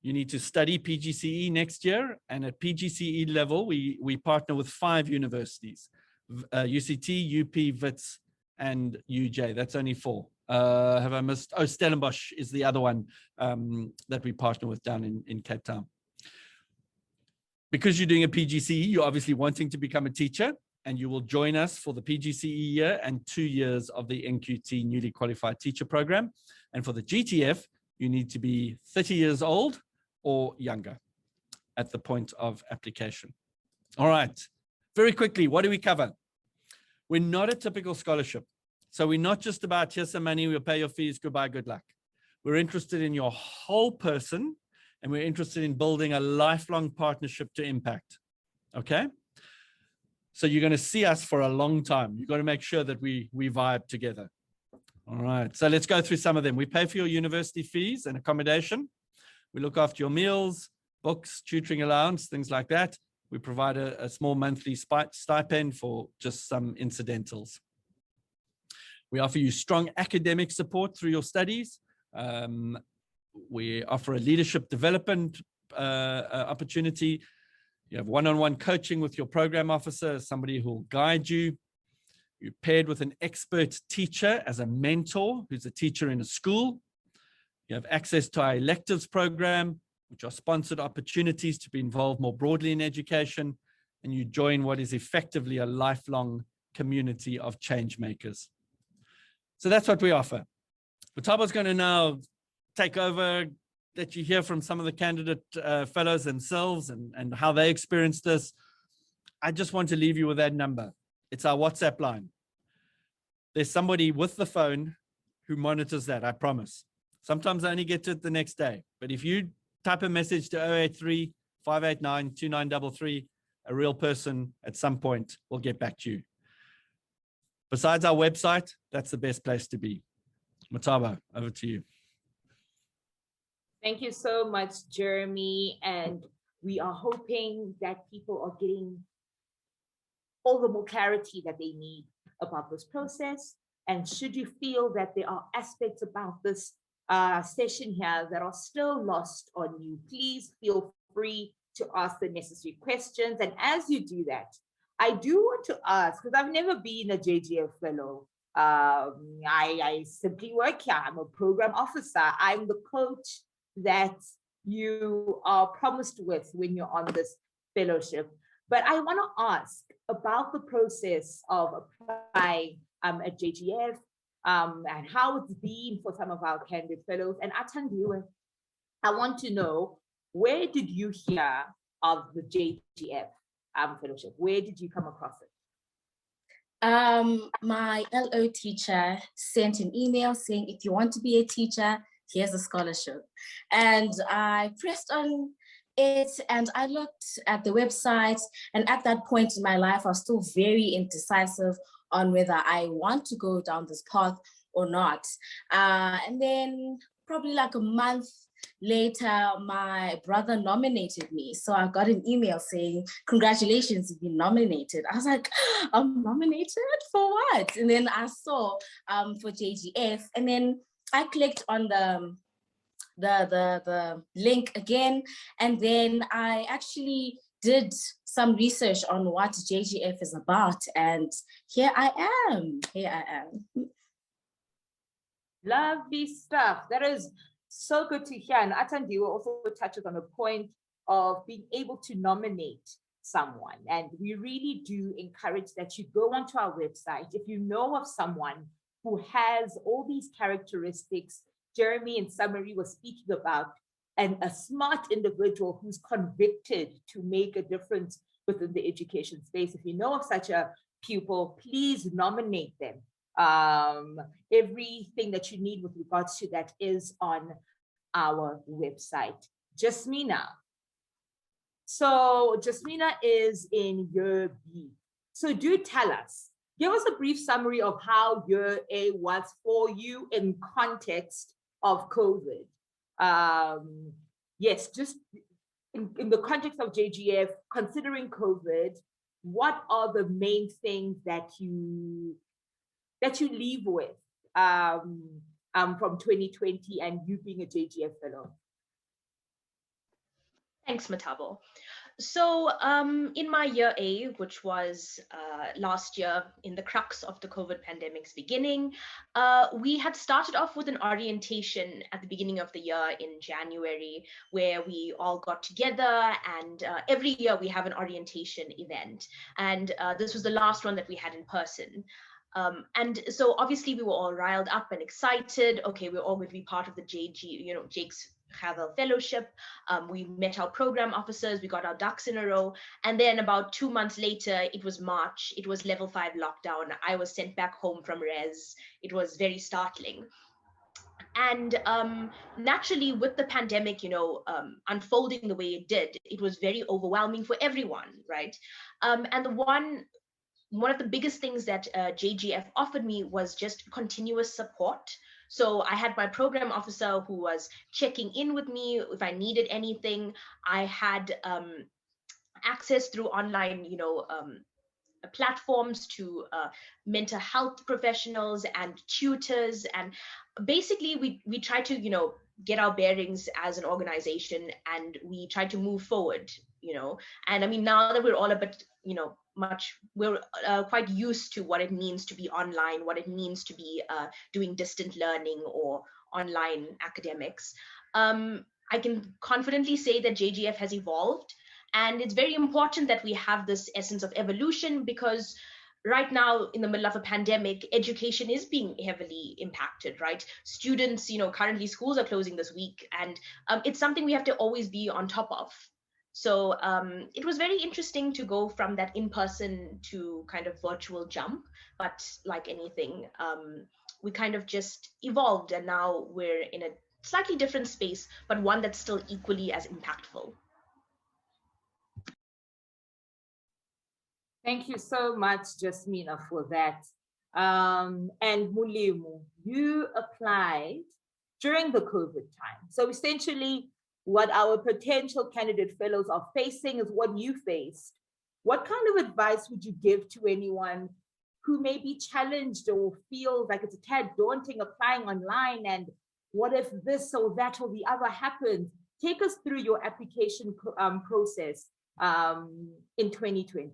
You need to study PGCE next year, and at PGCE level, we partner with 5 universities, UCT, UP, WITS, and UJ. That's only 4. Have I missed? Oh, Stellenbosch is the other one that we partner with down in Cape Town. Because you're doing a PGCE, you're obviously wanting to become a teacher, and you will join us for the PGCE year and 2 years of the NQT Newly Qualified Teacher Program. And for the GTF, you need to be 30 years old or younger at the point of application. All right, very quickly, what do we cover? We're not a typical scholarship. So we're not just about, here's some money, we'll pay your fees, goodbye, good luck. We're interested in your whole person, and we're interested in building a lifelong partnership to impact, okay? So you're going to see us for a long time. You've got to make sure that we vibe together. All right, so let's go through some of them. We pay for your university fees and accommodation. We look after your meals, books, tutoring allowance, things like that. We provide a small monthly stipend for just some incidentals. We offer you strong academic support through your studies. We offer a leadership development opportunity. You have one-on-one coaching with your program officer, somebody who will guide you. You're paired with an expert teacher as a mentor who's a teacher in a school. You have access to our electives program, which are sponsored opportunities to be involved more broadly in education. And you join what is effectively a lifelong community of change makers. So that's what we offer. Mathabo's going to now take over, let you hear from some of the candidate fellows themselves and how they experienced this. I just want to leave you with that number. It's our WhatsApp line. There's somebody with the phone who monitors that, I promise. Sometimes I only get to it the next day. But if you type a message to 083-589-2933, a real person at some point will get back to you. Besides our website, that's the best place to be. Mathabo, over to you. Thank you so much, Jeremy. And we are hoping that people are getting all the more clarity that they need about this process. And should you feel that there are aspects about this session here that are still lost on you, please feel free to ask the necessary questions. And as you do that, I do want to ask, because I've never been a JGF fellow. I simply work here. I'm a program officer. I'm the coach that you are promised with when you're on this fellowship. But I want to ask about the process of applying at JGF and how it's been for some of our candidate fellows. And Athandiwe, I want to know, where did you hear of the JGF fellowship? Where did you come across it? My LO teacher sent an email saying, if you want to be a teacher, here's a scholarship. And I pressed on it and I looked at the website, and at that point in my life, I was still very indecisive on whether I want to go down this path or not. And then probably like a month later, my brother nominated me. So I got an email saying, congratulations, you've been nominated. I was like, I'm nominated for what? And then I saw for JGF, and then I clicked on the link again, and then I actually did some research on what JGF is about, and here I am. Lovely stuff. That is So good to hear. And Atandiwe also touches on a point of being able to nominate someone. And we really do encourage that you go onto our website. If you know of someone who has all these characteristics Jeremy in summary was speaking about, and a smart individual who's convicted to make a difference within the education space, if you know of such a pupil, please nominate them. Everything that you need with regards to that is on our website. Jasmina. So Jasmina is in year B. So do tell us, give us a brief summary of how year A was for you in context of COVID. Yes, just in the context of JGF, considering COVID, what are the main things that you leave with from 2020 and you being a JGF fellow? Thanks, Mathabo. So in my year A, which was last year in the crux of the COVID pandemic's beginning, we had started off with an orientation at the beginning of the year in January, where we all got together, and every year we have an orientation event. And this was the last one that we had in person. And so obviously we were all riled up and excited. Okay, we're all going to be part of the Jakes Gerwel Fellowship. We met our program officers, we got our ducks in a row. And then about 2 months later, it was March, it was level 5 lockdown. I was sent back home from res. It was very startling. And naturally, with the pandemic, unfolding the way it did, it was very overwhelming for everyone, right? And one of the biggest things that JGF offered me was just continuous support. So I had my program officer who was checking in with me if I needed anything. I had access through online, platforms to mental health professionals and tutors. And basically we try to, get our bearings as an organization, and we try to move forward, And I mean, now that we're all a bit, we're quite used to what it means to be online, what it means to be doing distant learning or online academics. I can confidently say that JGF has evolved, and it's very important that we have this essence of evolution, because right now in the middle of a pandemic, education is being heavily impacted, right? Students, currently schools are closing this week, and it's something we have to always be on top of. So it was very interesting to go from that in-person to kind of virtual jump, but like anything, we kind of just evolved, and now we're in a slightly different space, but one that's still equally as impactful. Thank you so much, Jasmina, for that. And Mulemu, you applied during the COVID time. So essentially, what our potential candidate fellows are facing is what you faced. What kind of advice would you give to anyone who may be challenged or feels like it's a tad daunting applying online, and what if this or that or the other happens? Take us through your application process in 2020.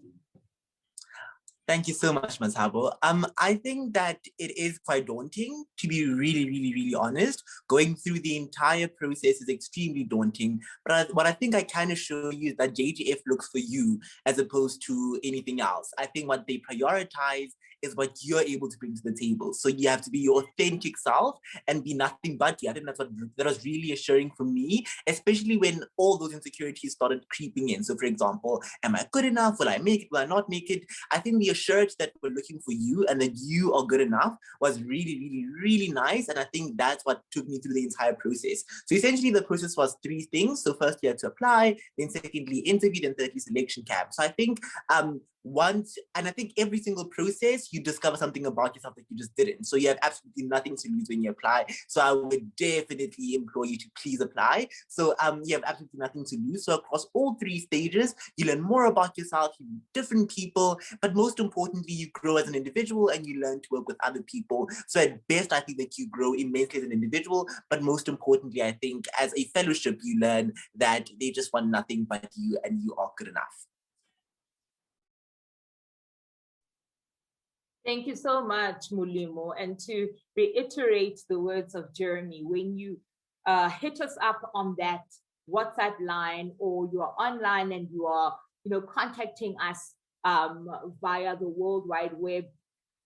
Thank you so much, Mathabo. I think that it is quite daunting, to be really, really, really honest. Going through the entire process is extremely daunting. But what I think I kind of show you is that JGF looks for you as opposed to anything else. I think what they prioritize is what you're able to bring to the table. So you have to be your authentic self and be nothing but you. I think that was really assuring for me, especially when all those insecurities started creeping in. So for example, am I good enough? Will I make it? Will I not make it? I think the assurance that we're looking for you and that you are good enough was really, really, really nice. And I think that's what took me through the entire process. So essentially the process was 3 things. So first you had to apply, then secondly interview, then thirdly selection camp. So I think I think every single process you discover something about yourself that you just didn't. So you have absolutely nothing to lose when you apply. So I would definitely implore you to please apply. So you have absolutely nothing to lose. So across all 3 stages, you learn more about yourself, you meet different people, but most importantly, you grow as an individual and you learn to work with other people. So at best, I think that you grow immensely as an individual, but most importantly, I think as a fellowship, you learn that they just want nothing but you and you are good enough. Thank you so much, Mulimo. And to reiterate the words of Jeremy, when you hit us up on that WhatsApp line, or you are online and you are, contacting us via the World Wide Web,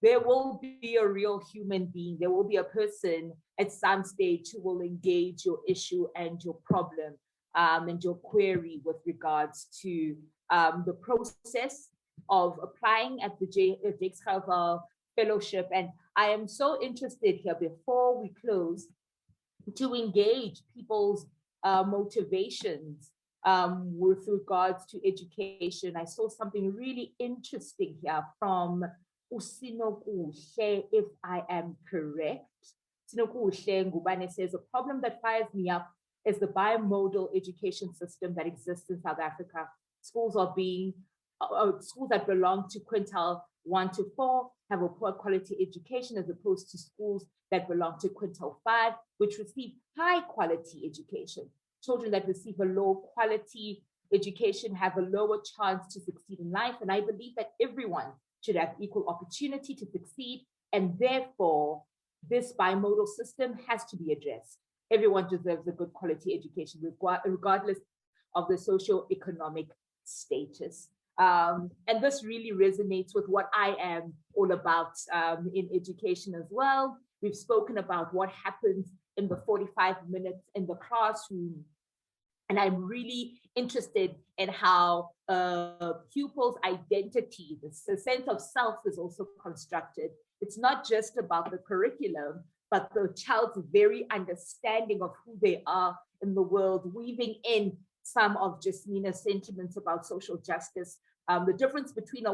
there will be a real human being. There will be a person at some stage who will engage your issue and your problem and your query with regards to the process of applying at the Jakes Gerwel Fellowship. And I am so interested here, before we close, to engage people's motivations with regards to education. I saw something really interesting here from Usinokuhle, if I am correct. Usinokuhle Ngubane says, a problem that fires me up is the bimodal education system that exists in South Africa. Schools that belong to quintile 1 to 4 have a poor quality education, as opposed to schools that belong to quintile 5, which receive high quality education. Children that receive a low quality education have a lower chance to succeed in life. And I believe that everyone should have equal opportunity to succeed. And therefore, this bimodal system has to be addressed. Everyone deserves a good quality education, regardless of the socioeconomic status. And this really resonates with what I am all about in education as well. We've spoken about what happens in the 45 minutes in the classroom. And I'm really interested in how pupils' identity, the sense of self, is also constructed. It's not just about the curriculum, but the child's very understanding of who they are in the world, weaving in some of Jasmina's sentiments about social justice, the difference between a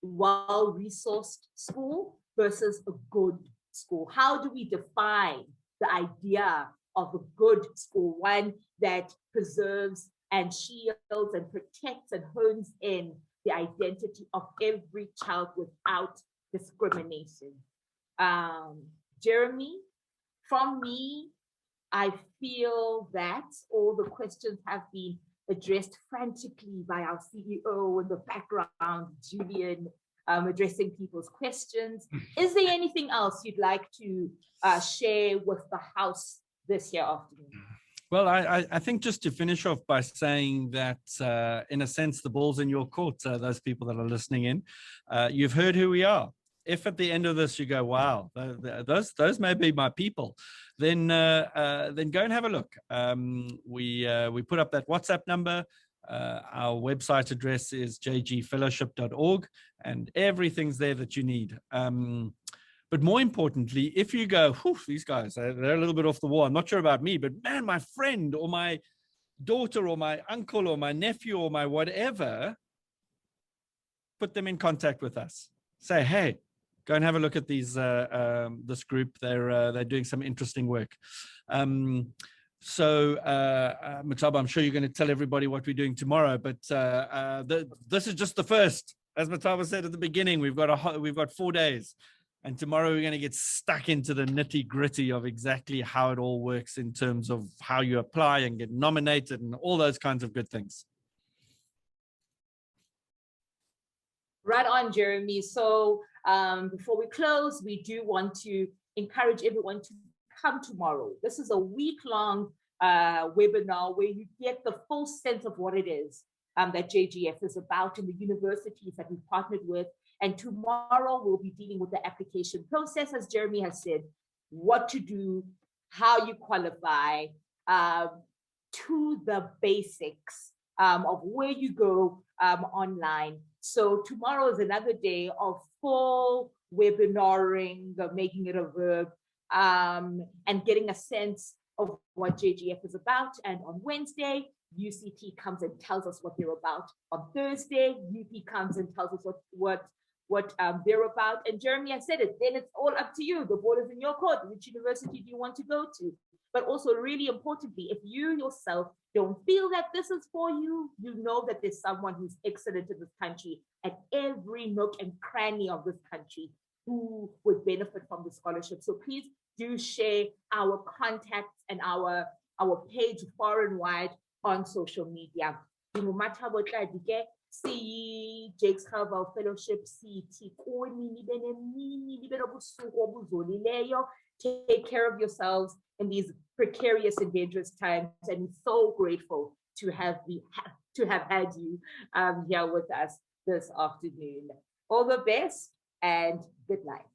well-resourced school versus a good school. How do we define the idea of a good school, one that preserves and shields and protects and hones in the identity of every child without discrimination? Jeremy, from me, I feel that all the questions have been addressed frantically by our CEO in the background, Julian, addressing people's questions. Is there anything else you'd like to share with the House this year afternoon? Well, I think just to finish off by saying that, in a sense, the ball's in your court, those people that are listening in. You've heard who we are. If at the end of this you go, wow, those may be my people, then go and have a look. We put up that WhatsApp number. Our website address is jgfellowship.org, and everything's there that you need. But more importantly, if you go, these guys, they're a little bit off the wall. I'm not sure about me, but man, my friend or my daughter or my uncle or my nephew or my whatever, put them in contact with us. Say, hey, go and have a look at these this group. They're doing some interesting work. Mathabo, I'm sure you're going to tell everybody what we're doing tomorrow, but this is just the first. As Mathabo said at the beginning, we've got 4 days. And tomorrow we're going to get stuck into the nitty gritty of exactly how it all works in terms of how you apply and get nominated and all those kinds of good things. Right on, Jeremy. So before we close, we do want to encourage everyone to come tomorrow. This is a week-long webinar where you get the full sense of what it is that JGF is about and the universities that we've partnered with. And tomorrow we'll be dealing with the application process, as Jeremy has said, what to do, how you qualify, to the basics of where you go online. So tomorrow is another day of full webinaring, making it a verb, and getting a sense of what JGF is about. And on Wednesday, UCT comes and tells us what they're about. On Thursday, UP comes and tells us what they're about. And Jeremy, I said it, then it's all up to you. The ball is in your court. Which university do you want to go to? But also, really importantly, if you yourself don't feel that this is for you, you know that there's someone who's excellent in this country at every nook and cranny of this country who would benefit from the scholarship. So please do share our contacts and our page far and wide on social media. Mathabo Tlali, Jakes Gerwel Fellowship, take care of yourselves in these precarious and dangerous times, and we're so grateful to have had you here with us this afternoon. All the best and good night.